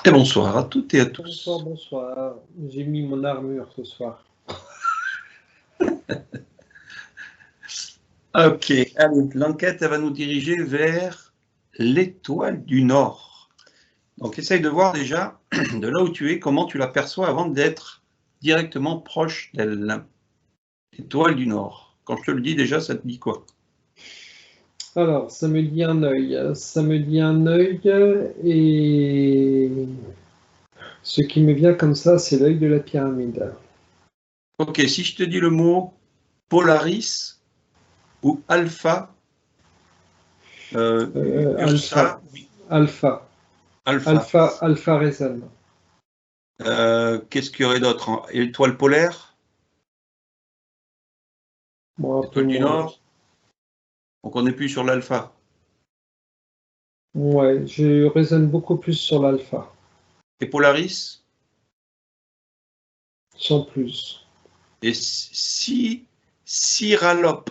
Et bonsoir à toutes et à tous. Bonsoir, bonsoir. J'ai mis mon armure ce soir. Ok, allez, l'enquête elle va nous diriger vers l'étoile du Nord. Donc essaye de voir déjà, de là où tu es, comment tu l'aperçois avant d'être directement proche d'elle. L'étoile du Nord. Quand je te le dis déjà, ça te dit quoi? Alors, ça me dit un œil. Ça me dit un œil et ce qui me vient comme ça, c'est l'œil de la pyramide. Ok, si je te dis le mot Polaris ou Alpha, Alpha. oui. Alpha. Alpha. Alpha résonne. Qu'est-ce qu'il y aurait d'autre, hein? Étoile polaire? Bon, un peu Étoile du moins. Nord? Donc on n'est plus sur l'alpha. Ouais, je raisonne beaucoup plus sur l'alpha. Et Polaris? Sans plus. Et si Cyralope?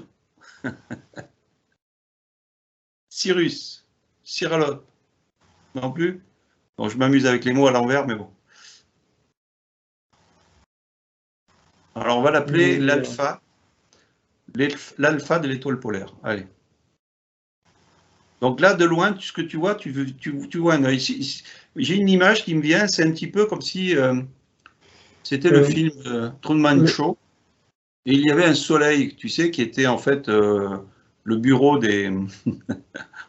Cyrus? Cyralope? Non plus? Bon, je m'amuse avec les mots à l'envers, mais bon. Alors on va l'appeler l'alpha. L'alpha de l'étoile polaire. Allez. Donc là, de loin, ce que tu vois, tu vois un œil. J'ai une image qui me vient, c'est un petit peu comme si c'était le film Truman Show, et il y avait un soleil, tu sais, qui était en fait le bureau des,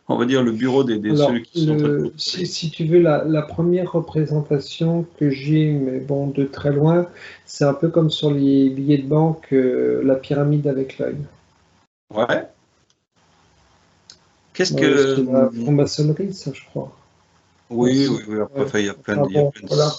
on va dire le bureau des Alors, ceux qui sont en train de si tu veux, la première représentation que j'ai, mais bon, de très loin, c'est un peu comme sur les billets de banque, la pyramide avec l'œil. Ouais. Qu'est-ce que... C'est la franc-maçonnerie, ça, je crois. Oui, Aussi. oui, oui, après, Ouais. il y a plein Enfin, de... bon, voilà.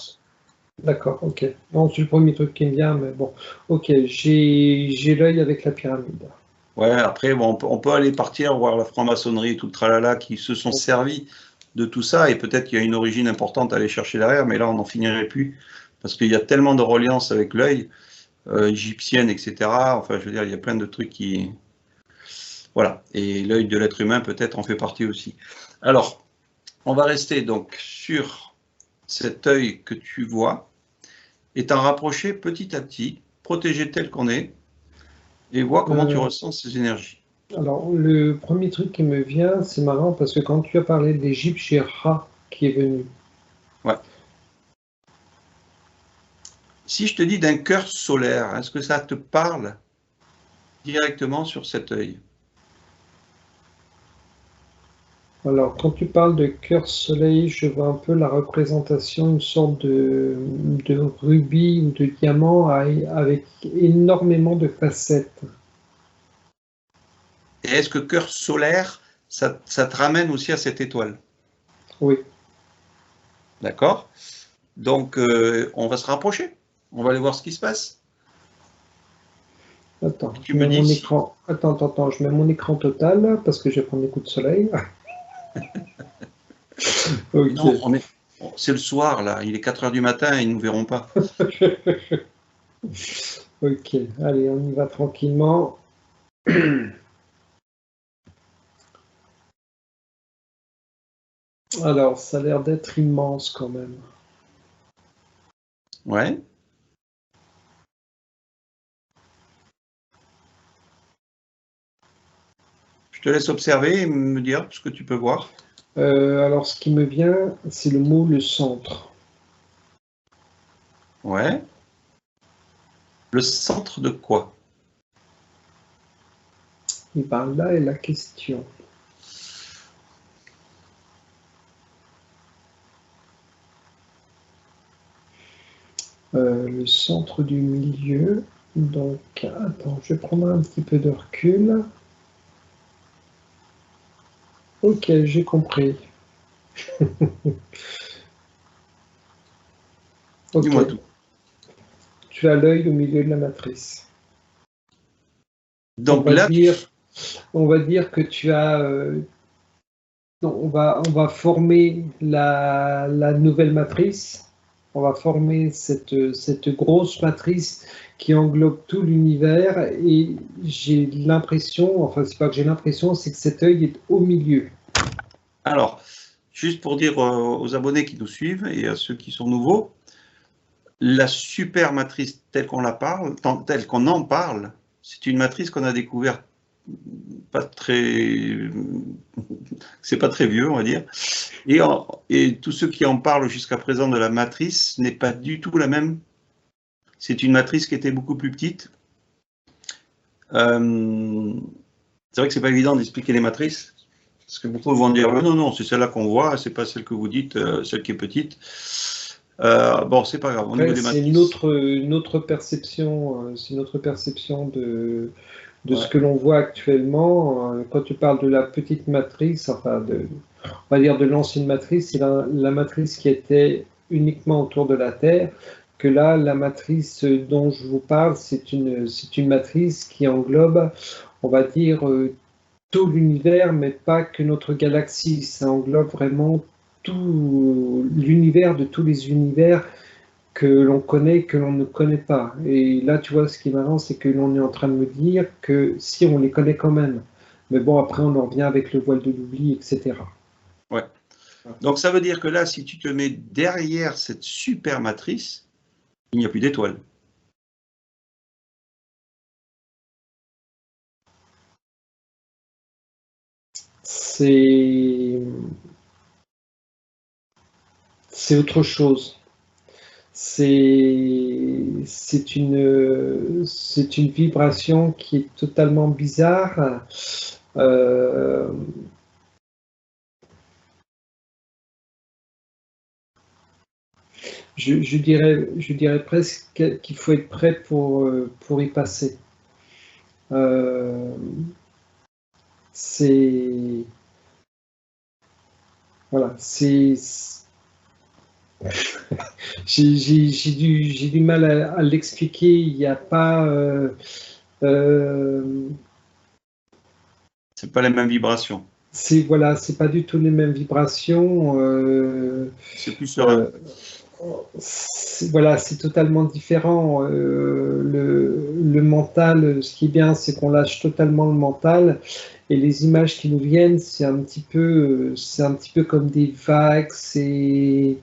D'accord, ok. Non, c'est le premier truc qui me vient, mais bon. Ok, j'ai l'œil avec la pyramide. Ouais, après, bon, on peut aller partir voir la franc-maçonnerie et tout le tralala qui se sont servis de tout ça, et peut-être qu'il y a une origine importante à aller chercher derrière, mais là, on n'en finirait plus, parce qu'il y a tellement de reliance avec l'œil, égyptienne, etc. Enfin, je veux dire, il y a plein de trucs qui... Voilà, et l'œil de l'être humain, peut-être, en fait partie aussi. Alors, on va rester donc sur cet œil que tu vois, et t'en rapprocher petit à petit, protégé tel qu'on est, et voir comment tu ressens ces énergies. Alors, le premier truc qui me vient, c'est marrant parce que quand tu as parlé d'Égypte, j'ai Ra qui est venu. Ouais. Si je te dis d'un cœur solaire, est-ce que ça te parle directement sur cet œil? Alors, quand tu parles de cœur soleil, je vois un peu la représentation, une sorte de rubis ou de diamant avec énormément de facettes. Et est-ce que cœur solaire, ça te ramène aussi à cette étoile? Oui. D'accord? Donc, on va se rapprocher. On va aller voir ce qui se passe. Attends, Tu je me mets dis mon si... écran. Attends, je mets mon écran total parce que je vais prendre des coups de soleil. Ok. Non, c'est le soir, là. Il est 4 heures du matin et ils ne nous verront pas. Ok, allez, on y va tranquillement. Alors, ça a l'air d'être immense quand même. Ouais. Je te laisse observer et me dire ce que tu peux voir. Alors, ce qui me vient, c'est le mot le centre. Ouais. Le centre de quoi? Et ben là est la question. Le centre du milieu. Donc, attends, je vais prendre un petit peu de recul. Ok, j'ai compris. Ok. Dis-moi tout. Tu as l'œil au milieu de la matrice. Donc là, On va dire que tu as. Non, on va former la nouvelle matrice. On va former cette grosse matrice qui englobe tout l'univers. Et j'ai l'impression, enfin, c'est pas que j'ai l'impression, c'est que cet œil est au milieu. alors, juste pour dire aux abonnés qui nous suivent et à ceux qui sont nouveaux, la super matrice telle qu'on en parle, c'est une matrice qu'on a découverte c'est pas très vieux, on va dire. Et tous ceux qui en parlent jusqu'à présent de la matrice n'est pas du tout la même. C'est une matrice qui était beaucoup plus petite. C'est vrai que c'est pas évident d'expliquer les matrices, parce que beaucoup vont dire non, non, c'est celle-là qu'on voit, c'est pas celle que vous dites, celle qui est petite. Bon, c'est pas grave. C'est une autre perception, de ce que l'on voit actuellement. Quand tu parles de la petite matrice, enfin on va dire de l'ancienne matrice, c'est la matrice qui était uniquement autour de la Terre, que là, la matrice dont je vous parle, c'est une matrice qui englobe, on va dire, tout l'univers, mais pas que notre galaxie. Ça englobe vraiment tout l'univers de tous les univers que l'on connaît, que l'on ne connaît pas. Et là, tu vois, ce qui est marrant, c'est que l'on est en train de me dire que si on les connaît quand même. Mais bon, après, on en revient avec le voile de l'oubli, etc. Ouais. Donc, ça veut dire que là, si tu te mets derrière cette super matrice, il n'y a plus d'étoiles. C'est autre chose. C'est une vibration qui est totalement bizarre. Je dirais presque qu'il faut être prêt pour y passer. C'est voilà, j'ai du mal à l'expliquer. Il n'y a pas. C'est pas les mêmes vibrations. C'est pas du tout les mêmes vibrations. C'est plus serein. C'est totalement différent. Le mental, ce qui est bien, c'est qu'on lâche totalement le mental, et les images qui nous viennent, c'est un petit peu comme des vagues. C'est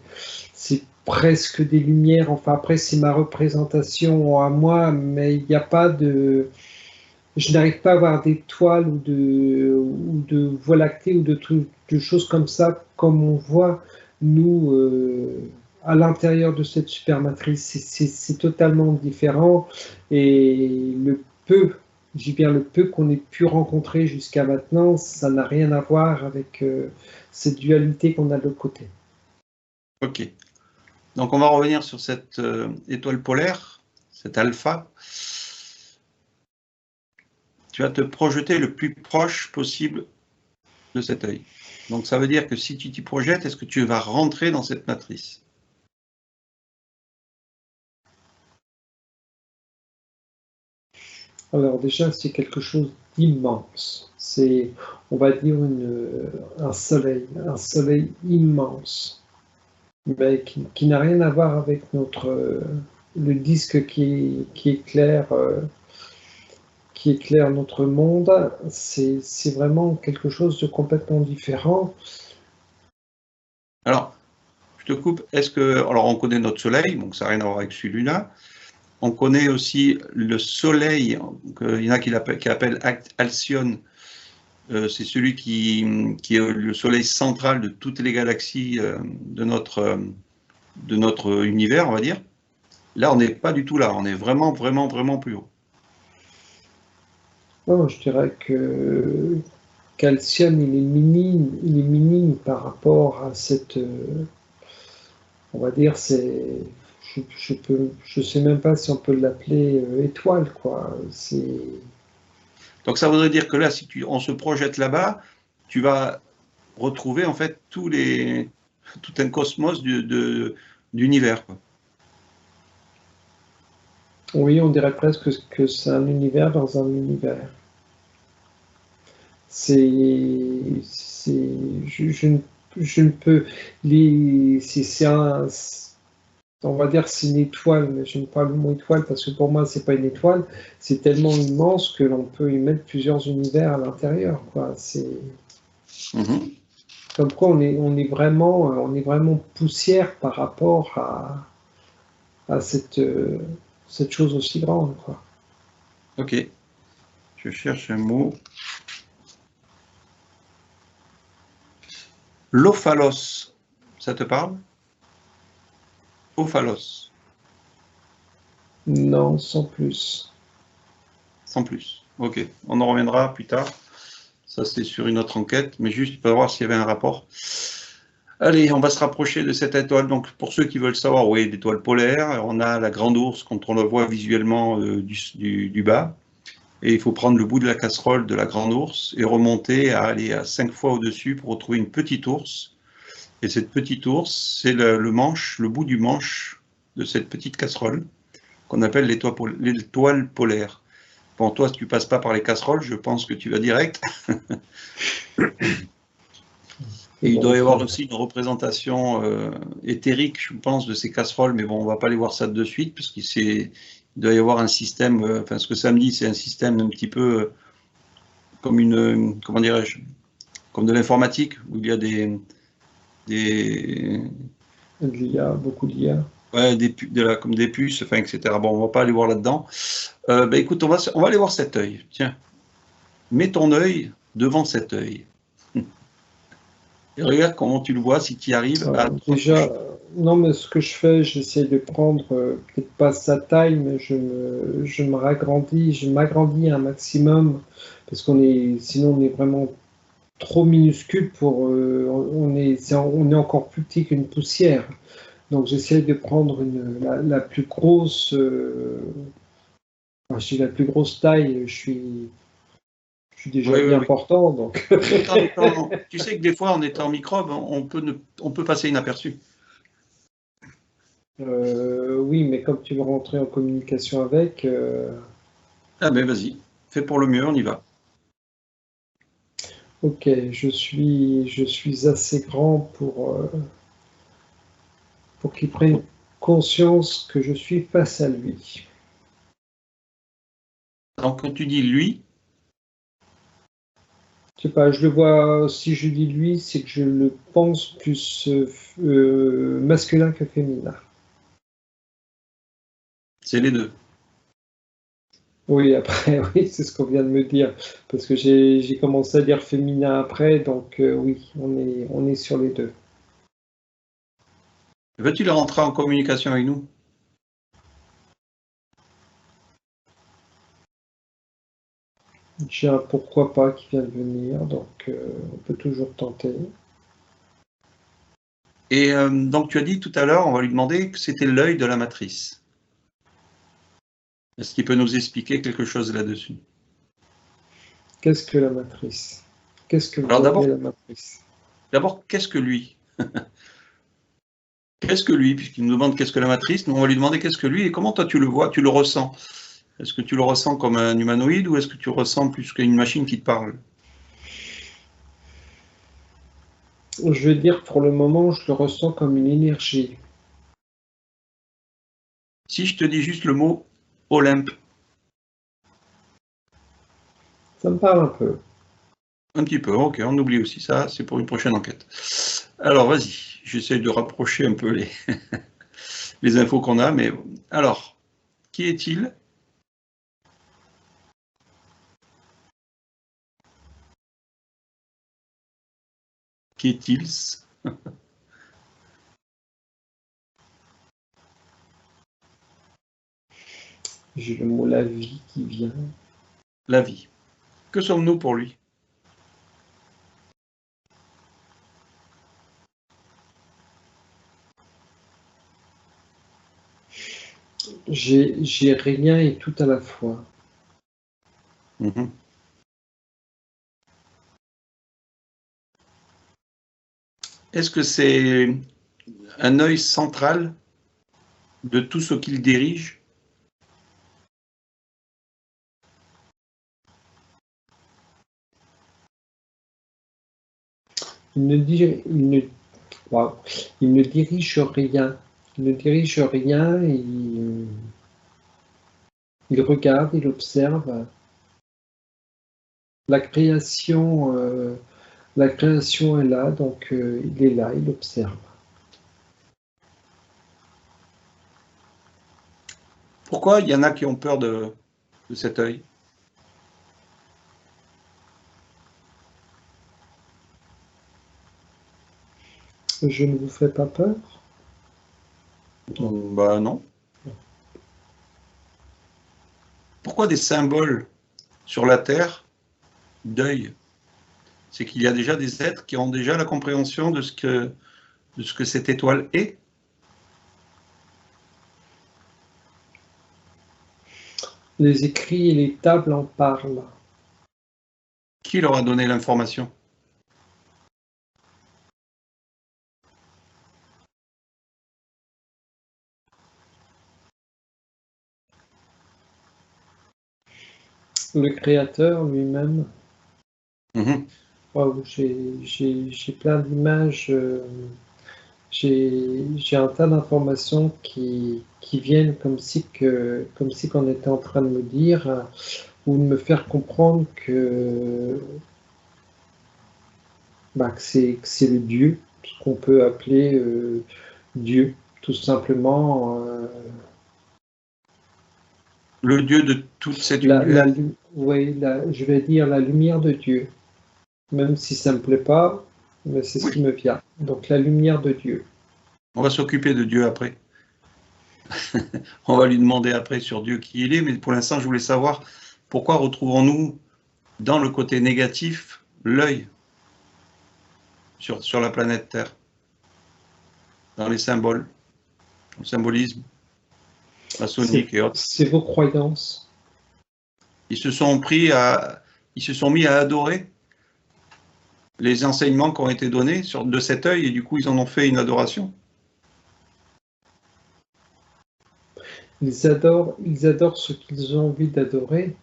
presque des lumières. Enfin, après, c'est ma représentation à moi, mais il n'y a pas de. Je n'arrive pas à avoir d'étoiles ou de voies lactées ou de choses comme ça, comme on voit nous à l'intérieur de cette supermatrice. C'est totalement différent, et j'ai bien le peu qu'on ait pu rencontrer jusqu'à maintenant, ça n'a rien à voir avec cette dualité qu'on a de l'autre côté. Ok. Donc on va revenir sur cette étoile polaire, cette alpha. Tu vas te projeter le plus proche possible de cet œil. Donc ça veut dire que si tu t'y projettes, est-ce que tu vas rentrer dans cette matrice? Alors déjà, c'est quelque chose d'immense. C'est, on va dire, un soleil immense, mais qui n'a rien à voir avec le disque qui éclaire notre monde. C'est vraiment quelque chose de complètement différent. Alors, je te coupe. Alors on connaît notre soleil, donc ça n'a rien à voir avec celui-là. On connaît aussi le soleil, il y en a qui appellent Alcyone. C'est celui qui est le soleil central de toutes les galaxies de notre univers, on va dire. Là, on n'est pas du tout là. On est vraiment, vraiment, vraiment plus haut. Non, je dirais que Calcium, il est minime par rapport à cette, on va dire, je sais même pas si on peut l'appeler étoile, quoi. Donc ça voudrait dire que là, si on se projette là-bas, tu vas retrouver en fait tout un cosmos d'univers, quoi. Oui, on dirait presque que c'est un univers dans un univers. Je ne peux. On va dire que c'est une étoile, mais je ne parle pas le mot étoile parce que pour moi, c'est pas une étoile. C'est tellement immense que l'on peut y mettre plusieurs univers à l'intérieur, quoi. Mhm. Comme quoi on est vraiment poussière par rapport à cette chose aussi grande, quoi. Ok. Je cherche un mot. L'ophalos, ça te parle? Ophalos, Non, sans plus. sans plus. Ok, on en reviendra plus tard. Ça, c'est sur une autre enquête, mais juste pour voir s'il y avait un rapport. Allez, on va se rapprocher de cette étoile. Donc, pour ceux qui veulent savoir, oui, l'étoile polaire, on a la grande ours quand on la voit visuellement du bas. Et il faut prendre le bout de la casserole de la grande ours et remonter à aller à 5 fois au-dessus pour retrouver une petite ours. Et cette petite ours, c'est le bout du manche de cette petite casserole qu'on appelle l'étoile polaire. Bon, toi, si tu passes pas par les casseroles, je pense que tu vas direct. Et il doit y avoir aussi une représentation éthérique, je pense, de ces casseroles, mais bon, on va pas aller voir ça de suite, parce qu'il doit y avoir un système, enfin, ce que ça me dit, c'est un système un petit peu comme comment dirais-je, comme de l'informatique, où il y a De l'IA, beaucoup d'IA. ouais, comme des puces, enfin, etc. Bon, on va pas aller voir là-dedans. Écoute, on va aller voir cet œil. Tiens, mets ton œil devant cet œil. Et regarde comment tu le vois, si tu y arrives à te Déjà, rapprocher. non, mais ce que je fais, j'essaie de prendre peut-être pas sa taille, mais je m'agrandis un maximum, parce sinon on est vraiment trop minuscule pour, on est encore plus petit qu'une poussière. Donc j'essaie de prendre la plus grosse, enfin, je dis la plus grosse taille, je suis déjà Oui, oui, bien oui. portant, donc. Tu sais que des fois, en étant microbe, on peut passer inaperçu. Oui, mais comme tu veux rentrer en communication avec, Ah ben vas-y, fais pour le mieux, on y va. ok, je suis assez grand pour qu'il prenne conscience que je suis face à lui. Donc quand tu dis lui, Je sais pas, je le vois, si je dis lui, c'est que je le pense plus masculin que féminin. c'est les deux. Oui, après, oui, c'est ce qu'on vient de me dire, parce que j'ai commencé à dire féminin après, donc oui, on est sur les deux. Veux-tu rentrer en communication avec nous? J'ai un pourquoi pas qui vient de venir, donc on peut toujours tenter. Et donc tu as dit tout à l'heure, on va lui demander que c'était l'œil de la matrice. Est-ce qu'il peut nous expliquer quelque chose là-dessus? Qu'est-ce que la matrice? Qu'est-ce que Alors vous appelez la matrice? d'abord, qu'est-ce que lui? Qu'est-ce que lui? Puisqu'il nous demande qu'est-ce que la matrice, nous on va lui demander qu'est-ce que lui et comment toi tu le vois, tu le ressens. Est-ce que tu le ressens comme un humanoïde ou est-ce que tu ressens plus qu'une machine qui te parle? Je veux dire, pour le moment, je le ressens comme une énergie. Si je te dis juste le mot Olympe, Ça me parle un peu. un petit peu, ok, on oublie aussi ça, c'est pour une prochaine enquête. Alors vas-y, j'essaie de rapprocher un peu les infos qu'on a, mais alors, qui est-il? Qui est-il? J'ai le mot la vie qui vient. La vie. Que sommes-nous pour lui? J'ai rien et tout à la fois. Mhm. Est-ce que c'est un œil central de tout ce qu'il dirige? Il ne, dir- wow. Il ne dirige rien. Il ne dirige rien et il regarde, il observe. La création La création est là, donc il est là, il observe. Pourquoi il y en a qui ont peur de cet œil? Je ne vous fais pas peur? Bah non. Pourquoi des symboles sur la Terre d'œil? C'est qu'il y a déjà des êtres qui ont déjà la compréhension de ce que cette étoile est. Les écrits et les tables en parlent. Qui leur a donné l'information? Le créateur lui-même. Mhm. Wow, j'ai plein d'images, j'ai un tas d'informations qui viennent comme si qu'on était en train de me dire ou de me faire comprendre que c'est le Dieu, ce qu'on peut appeler Dieu, tout simplement. Le Dieu de tout cet univers. Oui, je vais dire la lumière de Dieu, même si ça ne me plaît pas, mais c'est ce Oui, qui me vient. Donc la lumière de Dieu. on va s'occuper de Dieu après. On va lui demander après sur Dieu qui il est, mais pour l'instant, je voulais savoir pourquoi retrouvons-nous dans le côté négatif l'œil sur la planète Terre, dans les symboles, le symbolisme maçonnique et autres. C'est vos croyances. Ils se sont mis à adorer les enseignements qui ont été donnés de cet œil et du coup, ils en ont fait une adoration. Ils adorent ce qu'ils ont envie d'adorer,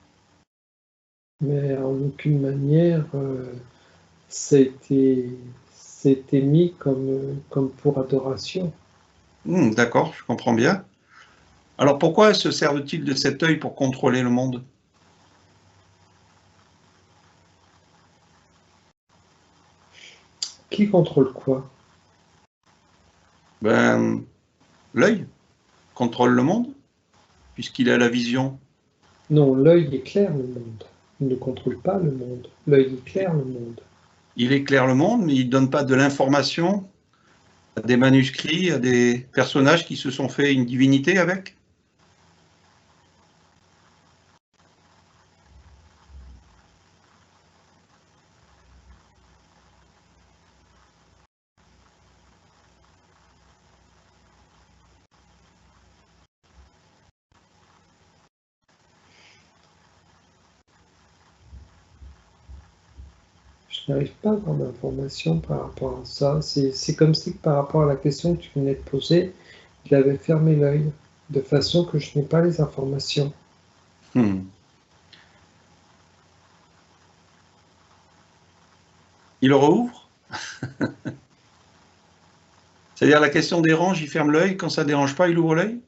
mais en aucune manière ça a été mis comme pour adoration. D'accord, je comprends bien. Alors pourquoi se servent-ils de cet œil pour contrôler le monde? Qui contrôle quoi? Ben, l'œil contrôle le monde, puisqu'il a la vision. Non, l'œil éclaire le monde. Il ne contrôle pas le monde. L'œil éclaire le monde. Il éclaire le monde, mais il ne donne pas de l'information à des manuscrits, à des personnages qui se sont fait une divinité avec. Je n'arrive pas à avoir d'informations par rapport à ça. C'est comme si par rapport à la question que tu venais de poser, il avait fermé l'œil, de façon que je n'ai pas les informations. Hmm. Il le rouvre. C'est-à-dire la question dérange, il ferme l'œil. Quand ça ne dérange pas, il ouvre l'œil.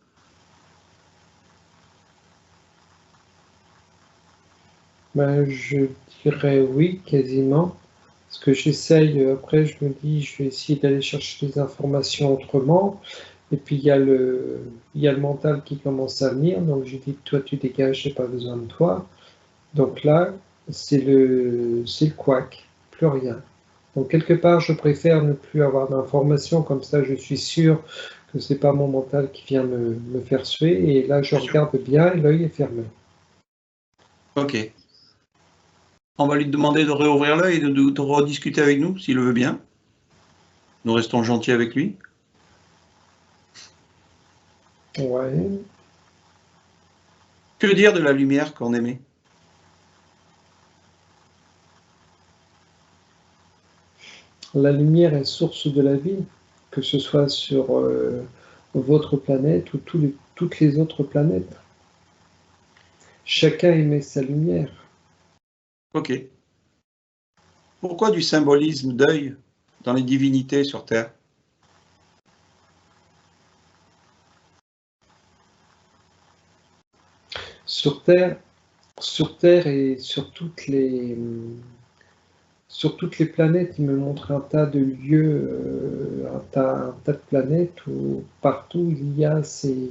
Ben, je dirais oui, quasiment. Parce que j'essaye, après je me dis, je vais essayer d'aller chercher des informations autrement. Et puis il y a le mental qui commence à venir. Donc je dis, toi tu dégages, j'ai pas besoin de toi. Donc là, c'est le couac, plus rien. Donc quelque part, je préfère ne plus avoir d'informations, comme ça je suis sûr que c'est pas mon mental qui vient me faire suer. Et là, je Bien sûr. regarde bien et l'œil est fermé. Ok. On va lui demander de réouvrir l'œil et de rediscuter avec nous, s'il le veut bien. Nous restons gentils avec lui. Ouais. Que dire de la lumière qu'on aimait? La lumière est source de la vie, que ce soit sur votre planète ou toutes les autres planètes. Chacun émet sa lumière. Ok. Pourquoi du symbolisme d'œil dans les divinités sur Terre? Sur Terre, sur Terre et sur toutes les planètes, il me montre un tas de lieux, un tas de planètes où partout il y a ces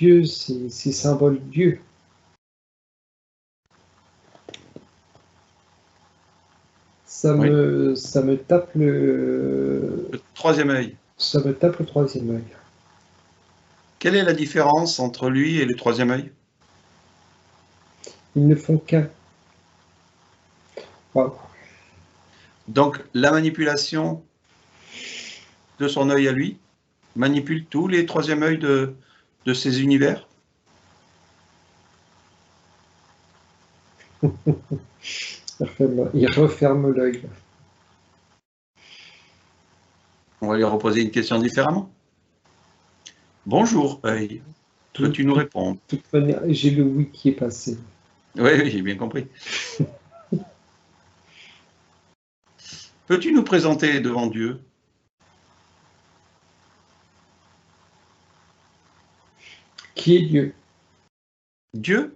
yeux, ces symboles d'yeux. Ça Oui. me tape Le troisième œil. ça me tape le troisième œil. Quelle est la différence entre lui et le troisième œil? Ils ne font qu'un. Wow. Donc, la manipulation de son œil à lui manipule tous les troisième œils de ces univers. Il referme l'œil. On va lui reposer une question différemment. Bonjour, œil. Peux-tu nous répondre? De toute manière, j'ai le oui qui est passé. Oui, oui, j'ai bien compris. Peux-tu nous présenter devant Dieu? Qui est Dieu? Dieu?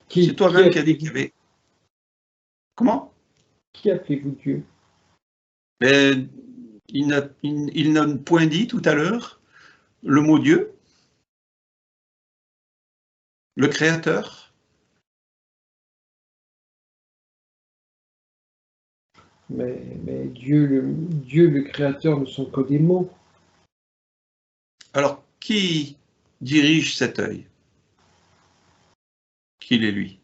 Qui C'est toi-même qui as dit appelez-vous qu'il y avait... Comment? Qui appelez-vous Dieu? Mais il n'a point dit tout à l'heure le mot Dieu, le Créateur. Mais Dieu, le Créateur ne sont que des mots. Alors, qui dirige cet œil? Qu'il est lui?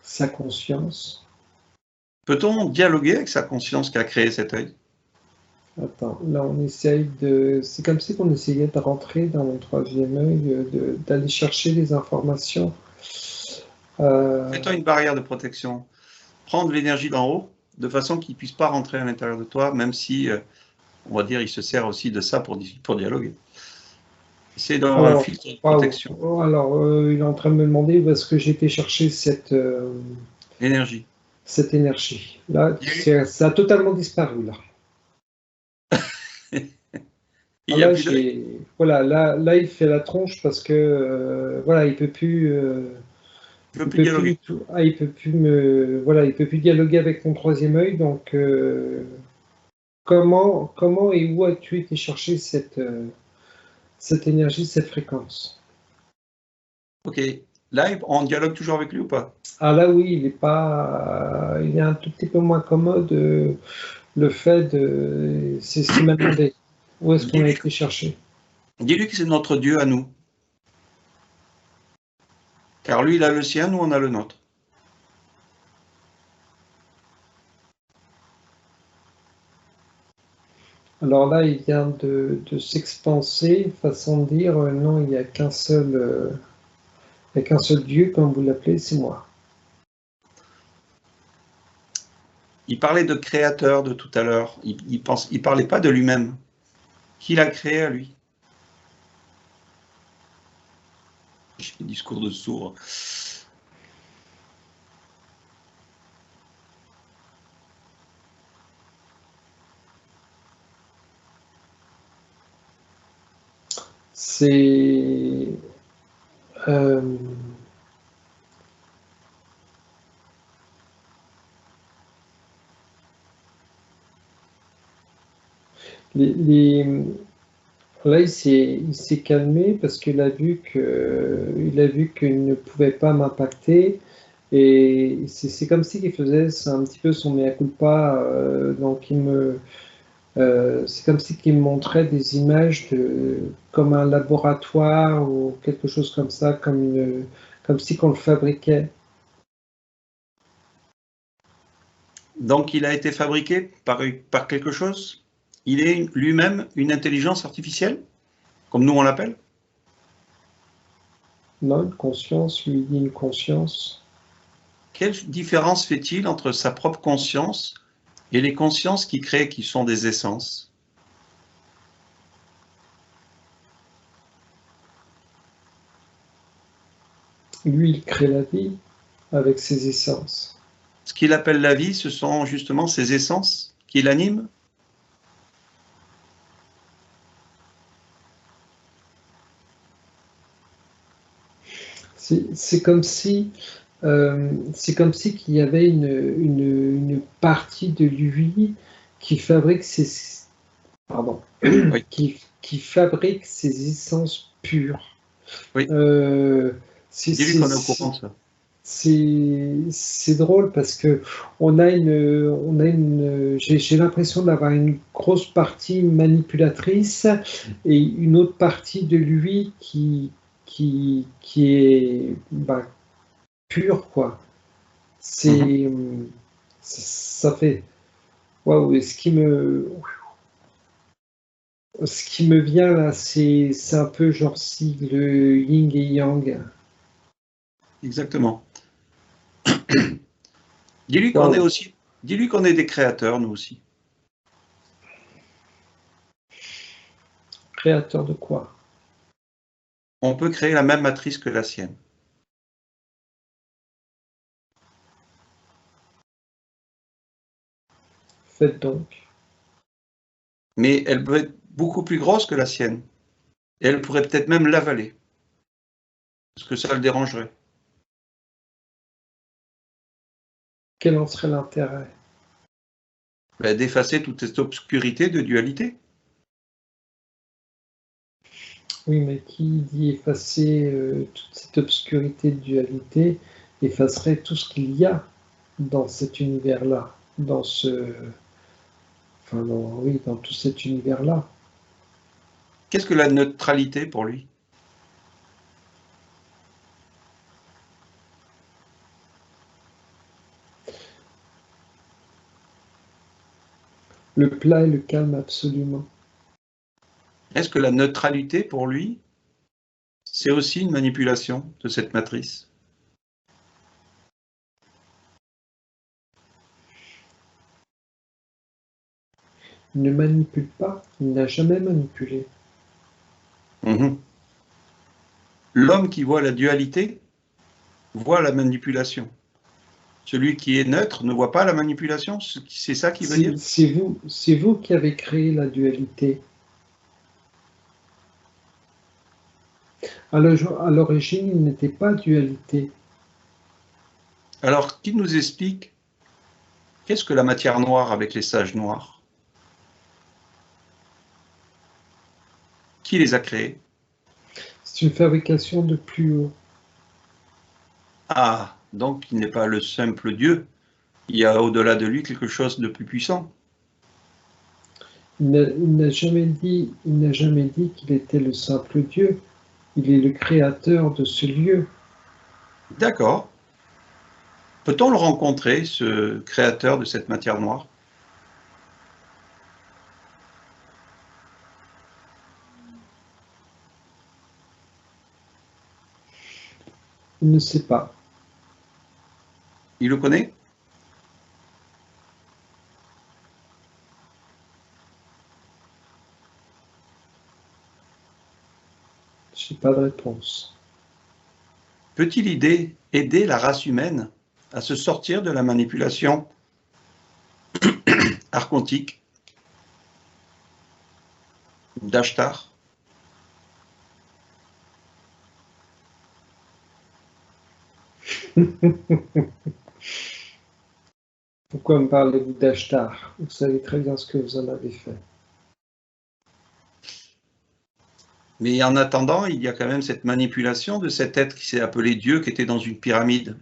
Sa conscience. Peut-on dialoguer avec sa conscience qui a créé cet œil? Attends, là on essaye de... C'est comme si on essayait de rentrer dans le troisième œil, d'aller chercher les informations. Fais-toi une barrière de protection. Prendre l'énergie d'en haut, de façon qu'il ne puisse pas rentrer à l'intérieur de toi, même si, on va dire, il se sert aussi de ça pour dialoguer. C'est dans un filtre de protection. Il est en train de me demander où est-ce que j'ai été chercher cette Énergie. énergie. Là, ça a totalement disparu, là. Il n'y a plus voilà, là, il fait la tronche parce que voilà, il peut plus. Je ne veux plus dialoguer. Il peut plus il peut plus dialoguer avec mon troisième œil. Donc, comment et où as-tu été chercher cette énergie, cette fréquence? Ok. Là, on dialogue toujours avec lui ou pas? Ah là, oui, il est un tout petit peu moins commode. Le fait de, c'est ce qu'il m'a demandé. Où est-ce qu'on a été chercher? Dis-lui que c'est notre Dieu à nous. Car lui, il a le sien, nous, on a le nôtre. Alors là, il vient de s'expanser, façon de dire, non, il n'y a qu'un seul Dieu, comme vous l'appelez, c'est moi. Il parlait de créateur de tout à l'heure. Il parlait pas de lui-même. Qui l'a créé à lui? Je fais discours de sourd. C'est les, là, il s'est calmé parce qu'il a vu qu'il ne pouvait pas m'impacter. Et c'est comme si il faisait un petit peu son mea culpa. Donc, c'est comme si il me montrait des images comme un laboratoire ou quelque chose comme ça, comme si qu'on le fabriquait. Donc, il a été fabriqué par quelque chose? Il est lui-même une intelligence artificielle, comme nous on l'appelle? Non, une conscience, lui dit une conscience. Quelle différence fait-il entre sa propre conscience et les consciences qu'il crée, qui sont des essences? Lui, il crée la vie avec ses essences. Ce qu'il appelle la vie, ce sont justement ces essences qui l'animent? C'est comme si, qu'il y avait une partie de lui qui fabrique pardon, Oui, qui fabrique ses essences pures. oui. Euh, c'est Dis-lui qu'on est au c'est- courant de ça. c'est drôle parce que j'ai l'impression d'avoir une grosse partie manipulatrice et une autre partie de lui qui est pure, quoi. Mhm. C'est, ça fait, waouh, et ce qui me vient là, c'est un peu genre si le yin et yang. Exactement. Dis-lui qu'on est Waouh, aussi, dis-lui qu'on est des créateurs, nous aussi. créateur de quoi? On peut créer la même matrice que la sienne. Faites donc. Mais elle peut être beaucoup plus grosse que la sienne. Et elle pourrait peut-être même l'avaler. Parce que ça le dérangerait. Quel en serait l'intérêt? Ben, d'effacer toute cette obscurité de dualité. Oui, mais qui dit effacer toute cette obscurité de dualité, effacerait tout ce qu'il y a dans cet univers-là, oui, dans tout cet univers-là. Qu'est-ce que la neutralité pour lui? Le plat et le calme absolument. Est-ce que la neutralité pour lui, c'est aussi une manipulation de cette matrice? Il ne manipule pas, il n'a jamais manipulé. Mhm. L'homme qui voit la dualité voit la manipulation. Celui qui est neutre ne voit pas la manipulation? C'est ça qu'il veut dire? C'est vous qui avez créé la dualité. À l'origine, il n'était pas dualité. Alors, qui nous explique qu'est-ce que la matière noire avec les sages noirs? Qui les a créés? C'est une fabrication de plus haut. Ah, donc il n'est pas le simple Dieu. Il y a au-delà de lui quelque chose de plus puissant. Il n'a jamais dit qu'il était le simple Dieu. Il est le créateur de ce lieu. D'accord. Peut-on le rencontrer, ce créateur de cette matière noire? Il ne sait pas. Il le connaît? Je n'ai pas de réponse. Peut-il aider la race humaine à se sortir de la manipulation archontique d'Ashtar? Pourquoi me parlez-vous d'Ashtar? Vous savez très bien ce que vous en avez fait. Mais en attendant, il y a quand même cette manipulation de cet être qui s'est appelé Dieu, qui était dans une pyramide.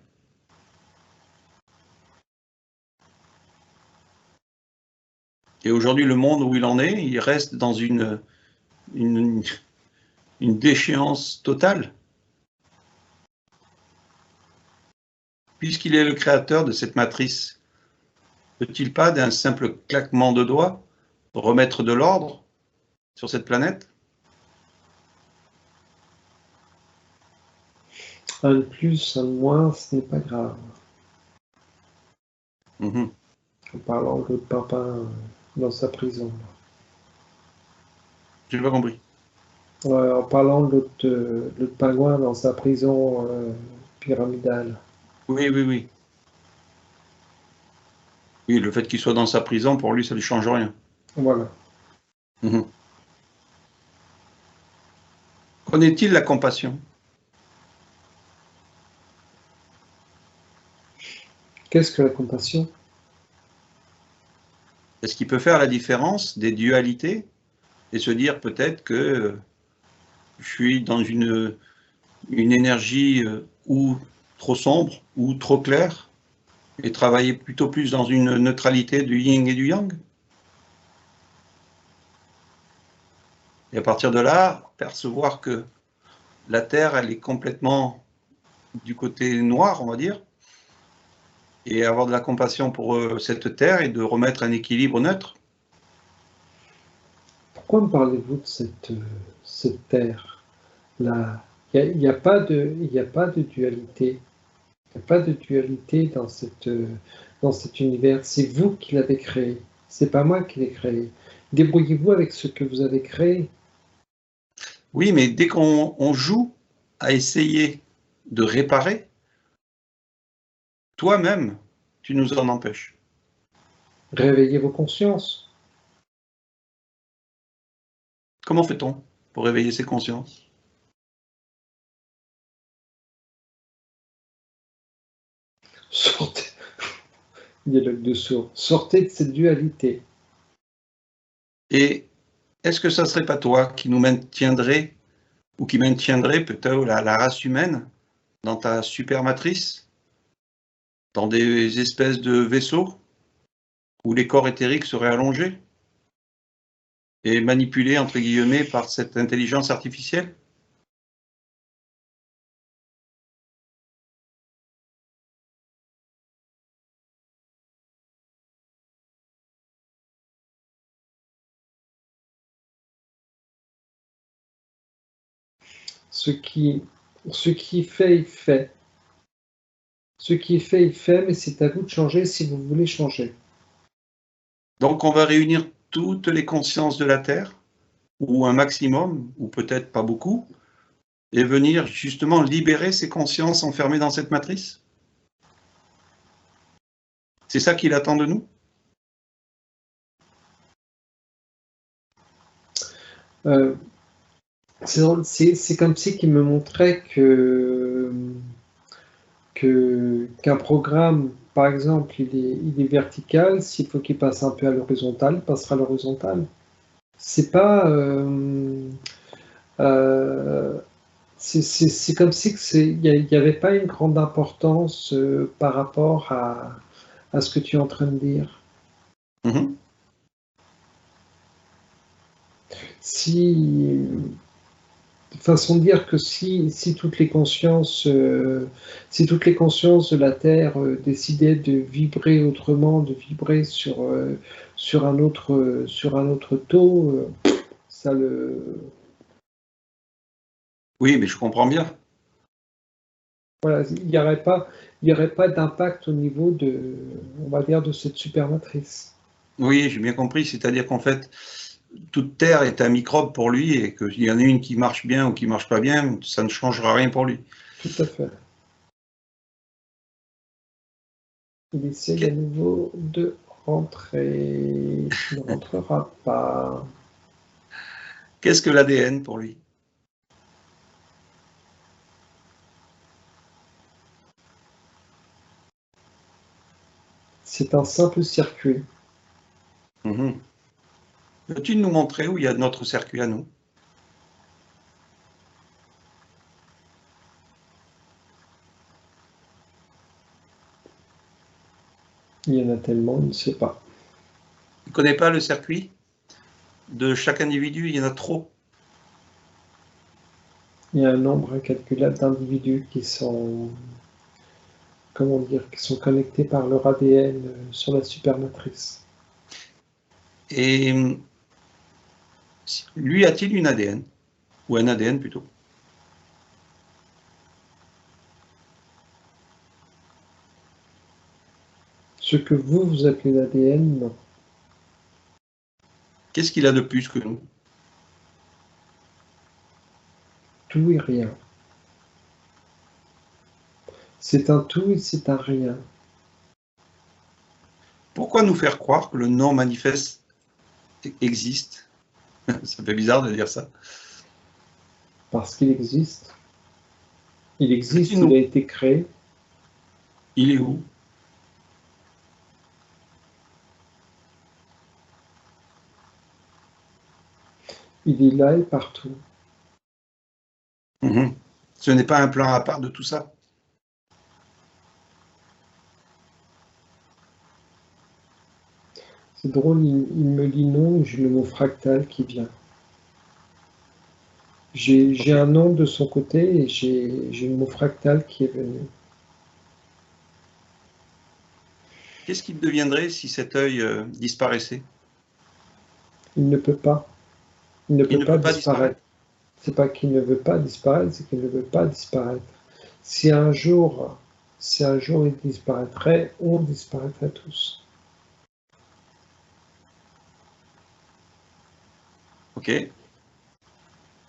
Et aujourd'hui, le monde où il en est, il reste dans une, une déchéance totale, puisqu'il est le créateur de cette matrice. Peut-il pas, d'un simple claquement de doigts, remettre de l'ordre sur cette planète? Un de plus, un de moins, ce n'est pas grave. Mhm. En parlant de l'autre papin dans sa prison. J'ai pas compris. En parlant de l'autre pingouin dans sa prison pyramidale. Oui, oui, oui. Oui, le fait qu'il soit dans sa prison, pour lui, ça ne lui change rien. Voilà. Mhm. Connaît-il la compassion? Qu'est-ce que la compassion? Est-ce qu'il peut faire la différence des dualités et se dire peut-être que je suis dans une énergie ou trop sombre ou trop claire et travailler plutôt plus dans une neutralité du yin et du yang? Et à partir de là, percevoir que la Terre, elle est complètement du côté noir, on va dire, et avoir de la compassion pour cette Terre et de remettre un équilibre neutre. Pourquoi me parlez-vous de cette terre? Là, il n'y a pas de dualité. Il n'y a pas de dualité dans cet univers. C'est vous qui l'avez créé. C'est pas moi qui l'ai créé. Débrouillez-vous avec ce que vous avez créé. Oui, mais dès qu'on joue à essayer de réparer, toi-même, tu nous en empêches. Réveillez vos consciences. Comment fait-on pour réveiller ses consciences? Sortez, dialogue de sourds. Sortez de cette dualité. Et est-ce que ça ne serait pas toi qui nous maintiendrait, ou qui maintiendrait peut-être la race humaine dans ta supermatrice, dans des espèces de vaisseaux où les corps éthériques seraient allongés et manipulés, entre guillemets, par cette intelligence artificielle? Ce qui fait, il fait. Ce qui est fait, il fait, mais c'est à vous de changer si vous voulez changer. Donc on va réunir toutes les consciences de la Terre, ou un maximum, ou peut-être pas beaucoup, et venir justement libérer ces consciences enfermées dans cette matrice? C'est ça qu'il attend de nous? Euh, c'est comme si qu'il me montrait qu'un programme, par exemple, il est vertical, s'il faut qu'il passe un peu à l'horizontale, il passera à l'horizontale. C'est pas... euh, c'est comme si il n'y avait pas une grande importance par rapport à ce que tu es en train de dire. Mhm. Si, façon de dire que si toutes les consciences, si toutes les consciences de la Terre décidaient de vibrer autrement, de vibrer sur un autre taux, ça le, Oui, mais je comprends bien. voilà, il y aurait pas d'impact au niveau de, on va dire, de cette supermatrice. Oui, j'ai bien compris. C'est-à-dire qu'en fait, toute Terre est un microbe pour lui et qu'il y en a une qui marche bien ou qui marche pas bien, ça ne changera rien pour lui. Tout à fait. Il essaye à nouveau de rentrer. Il ne rentrera pas. Qu'est-ce que l'ADN pour lui? C'est un simple circuit. Mhm. Peux-tu nous montrer où il y a notre circuit à nous? Il y en a tellement, il ne sait pas. Tu ne connais pas le circuit de chaque individu? Il y en a trop. Il y a un nombre incalculable d'individus qui sont, comment dire, qui sont connectés par leur ADN sur la supermatrice. Et lui a-t-il une ADN? Ou un ADN plutôt? Ce que vous appelez l'ADN, non. Qu'est-ce qu'il a de plus que nous? Tout et rien. C'est un tout et c'est un rien. Pourquoi nous faire croire que le non manifeste existe? Ça fait bizarre de dire ça. Parce qu'il existe. Il Peux-tu existe, il nous... a été créé. Il est où? Il est là et partout. Mhm. Ce n'est pas un plan à part de tout ça. C'est drôle, il me dit non, j'ai le mot fractal qui vient. J'ai Ok. un nom de son côté et j'ai le mot fractal qui est venu. Qu'est-ce qu'il deviendrait si cet œil disparaissait? Il ne peut pas. Il ne Il peut ne pas peut pas disparaître? disparaître. C'est pas qu'il ne veut pas disparaître, c'est qu'il ne veut pas disparaître. Si un jour il disparaîtrait, on disparaîtrait tous. Ok.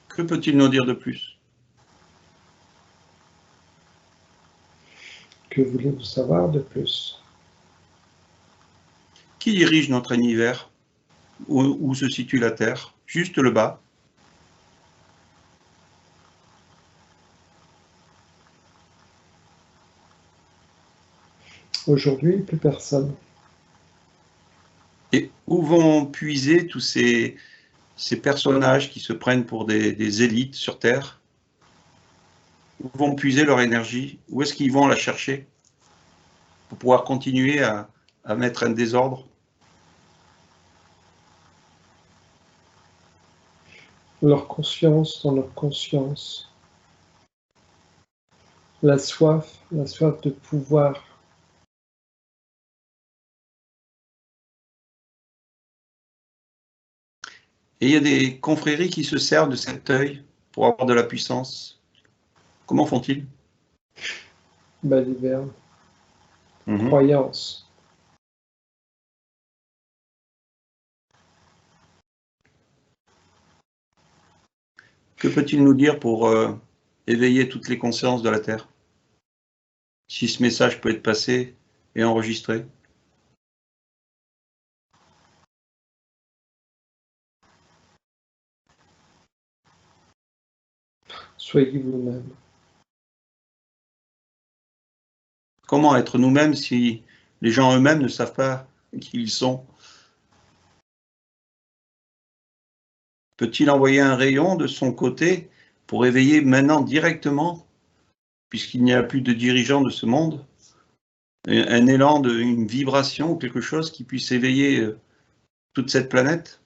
Que peut-il nous dire de plus? Que voulez-vous savoir de plus? Qui dirige notre univers? Où se situe la Terre? Juste le bas. Aujourd'hui, plus personne. Et où vont puiser tous ces personnages qui se prennent pour des élites sur Terre? Où vont puiser leur énergie? Où est-ce qu'ils vont la chercher pour pouvoir continuer à mettre un désordre? Leur conscience dans leur conscience. La soif de pouvoir. Et il y a des confréries qui se servent de cet œil pour avoir de la puissance. Comment font-ils? Baliverne. Mhm. Croyance. Que peut-il nous dire pour éveiller toutes les consciences de la Terre? Si ce message peut être passé et enregistré. Soyez vous-même. Comment être nous-mêmes si les gens eux-mêmes ne savent pas qui ils sont? Peut-il envoyer un rayon de son côté pour éveiller maintenant directement, puisqu'il n'y a plus de dirigeants de ce monde, un élan, une vibration ou quelque chose qui puisse éveiller toute cette planète?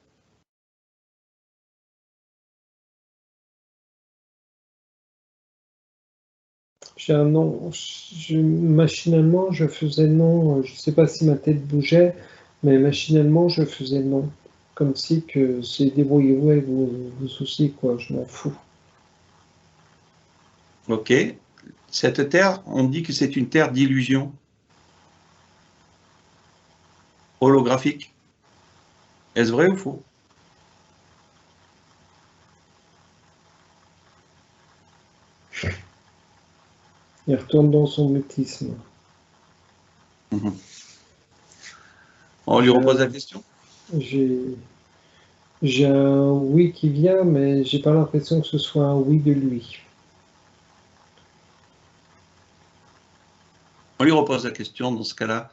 J'ai un nom. Machinalement, je faisais non. Je ne sais pas si ma tête bougeait, mais machinalement, je faisais non. Comme si que c'est débrouillez-vous avec vos soucis, quoi. Je m'en fous. Ok. Cette Terre, on dit que c'est une Terre d'illusion holographique. Est-ce vrai ou faux? Il retourne dans son mutisme. Mhm. On lui J'ai repose la un, question. j'ai, j'ai un oui qui vient, mais j'ai pas l'impression que ce soit un oui de lui. On lui repose la question dans ce cas-là.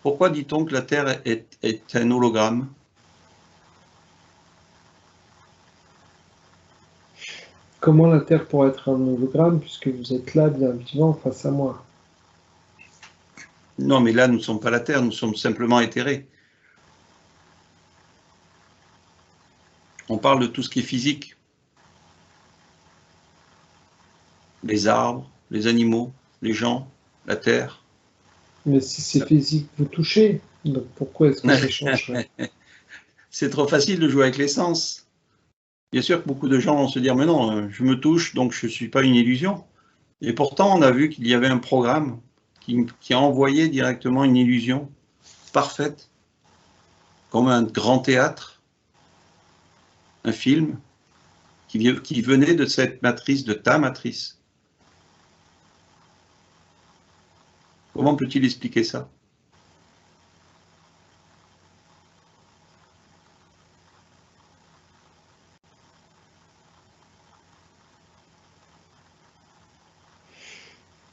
Pourquoi dit-on que la Terre est un hologramme? Comment la Terre pourrait être un hologramme puisque vous êtes là, bien vivant, face à moi? Non, mais là, nous ne sommes pas la Terre, nous sommes simplement éthérés. On parle de tout ce qui est physique. Les arbres, les animaux, les gens, la Terre. Mais si c'est physique, vous touchez. Donc pourquoi est-ce que ça changerait? C'est trop facile de jouer avec les sens. Bien sûr que beaucoup de gens vont se dire, mais non, je me touche, donc je ne suis pas une illusion. Et pourtant, on a vu qu'il y avait un programme qui a envoyé directement une illusion parfaite, comme un grand théâtre, un film, qui venait de cette matrice, de ta matrice. Comment peut-il expliquer ça?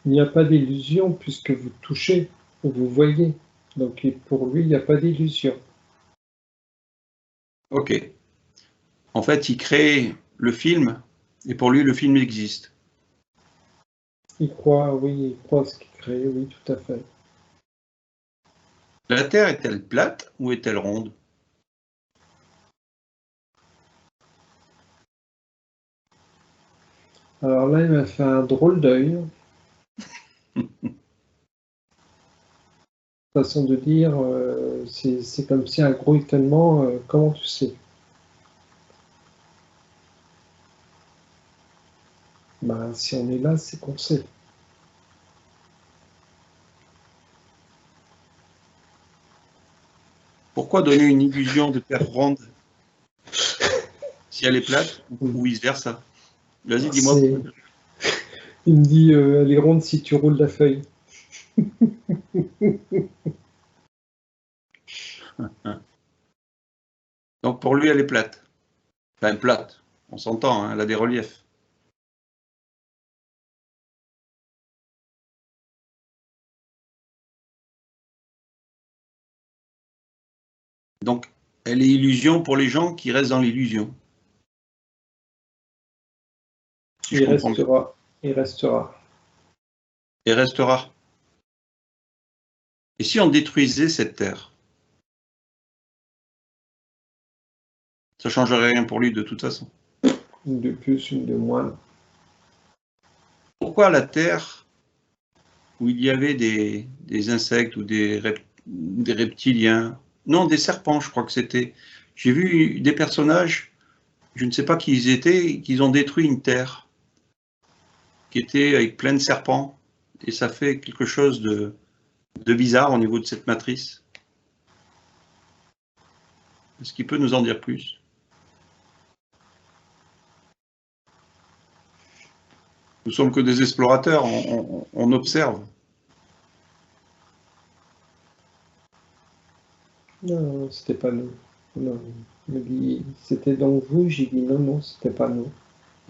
Il n'y a pas d'illusion puisque vous touchez, vous voyez. Donc pour lui, il n'y a pas d'illusion. Ok. En fait, il crée le film, et pour lui, le film existe. Il croit, oui, il croit ce qu'il crée, oui, tout à fait. La Terre est-elle plate ou est-elle ronde? Alors là, il m'a fait un drôle d'œil. Façon de dire, c'est comme si un gros étonnement, comment tu sais? Ben, si on est là, c'est qu'on sait. Pourquoi donner une illusion de Terre ronde si elle est plate ou vice-versa? Vas-y, dis-moi. Il me dit, elle est ronde si tu roules la feuille. Donc pour lui, elle est plate. Enfin, plate, on s'entend, hein, elle a des reliefs. Donc, elle est illusion pour les gens qui restent dans l'illusion. Si Il je comprends bien. restera, il restera. Et restera. Et si on détruisait cette terre? Ça ne changerait rien pour lui de toute façon. Une de plus, une de moins. Pourquoi la terre, où il y avait des insectes ou des reptiliens, non, des serpents, je crois que c'était. J'ai vu des personnages, je ne sais pas qui ils étaient, qu'ils ont détruit une terre qui était avec plein de serpents. Et ça fait quelque chose de bizarre au niveau de cette matrice. Est-ce qu'il peut nous en dire plus? Nous sommes que des explorateurs, on observe. Non, c'était pas nous. Non. Il me dit, c'était donc vous? J'ai dit non, non, c'était pas nous.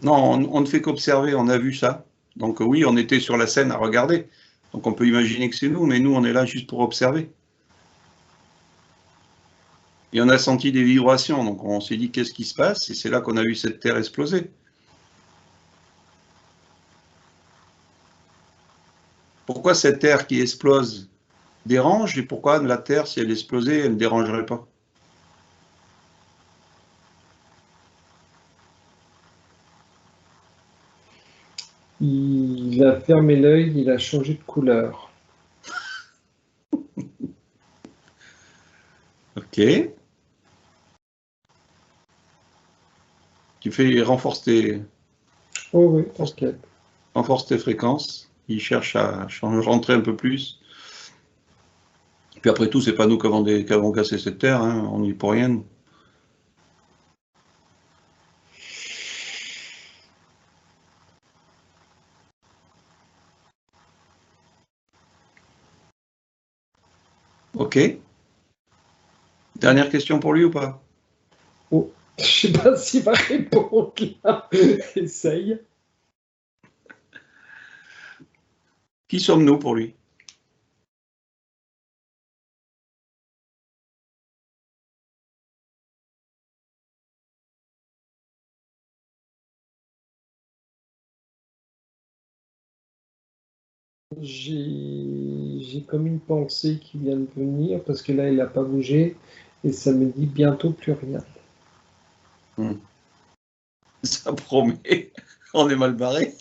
Non, on ne fait qu'observer, on a vu ça. Donc oui, on était sur la scène à regarder. Donc on peut imaginer que c'est nous, mais nous, on est là juste pour observer. Et on a senti des vibrations, donc on s'est dit qu'est-ce qui se passe, et c'est là qu'on a vu cette Terre exploser. Pourquoi cette Terre qui explose dérange, et pourquoi la Terre, si elle explosait, elle ne dérangerait pas? Il a fermé l'œil, il a changé de couleur. Ok. Tu fais renforce tes Oh oui, t'inquiète. fréquences. Il cherche à rentrer un peu plus. Puis après tout, c'est pas nous qui avons cassé cette terre, hein, on n'y est pour rien. Ok. Dernière question pour lui ou pas? Oh, je sais pas s'il va répondre là. Essaye. Qui sommes-nous pour lui? J'ai comme une pensée qui vient de venir parce que là, il n'a pas bougé et ça me dit bientôt plus rien. Ça promet. On est mal barré.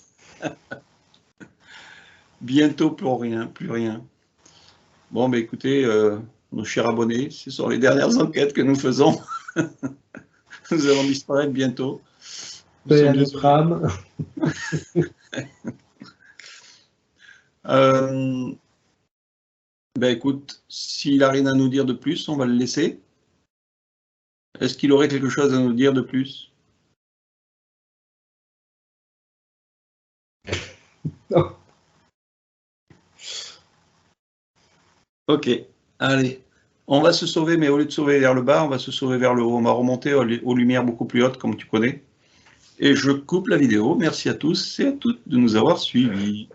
Bientôt plus rien, plus rien. Bon, bah écoutez, nos chers abonnés, ce sont les dernières enquêtes que nous faisons. Nous allons disparaître bientôt. Paix à notre âme. Ben écoute, s'il n'a rien à nous dire de plus, on va le laisser. Est-ce qu'il aurait quelque chose à nous dire de plus? Non. Ok, allez. On va se sauver, mais au lieu de sauver vers le bas, on va se sauver vers le haut. On va remonter aux lumières beaucoup plus hautes, comme tu connais. Et je coupe la vidéo. Merci à tous et à toutes de nous avoir suivis.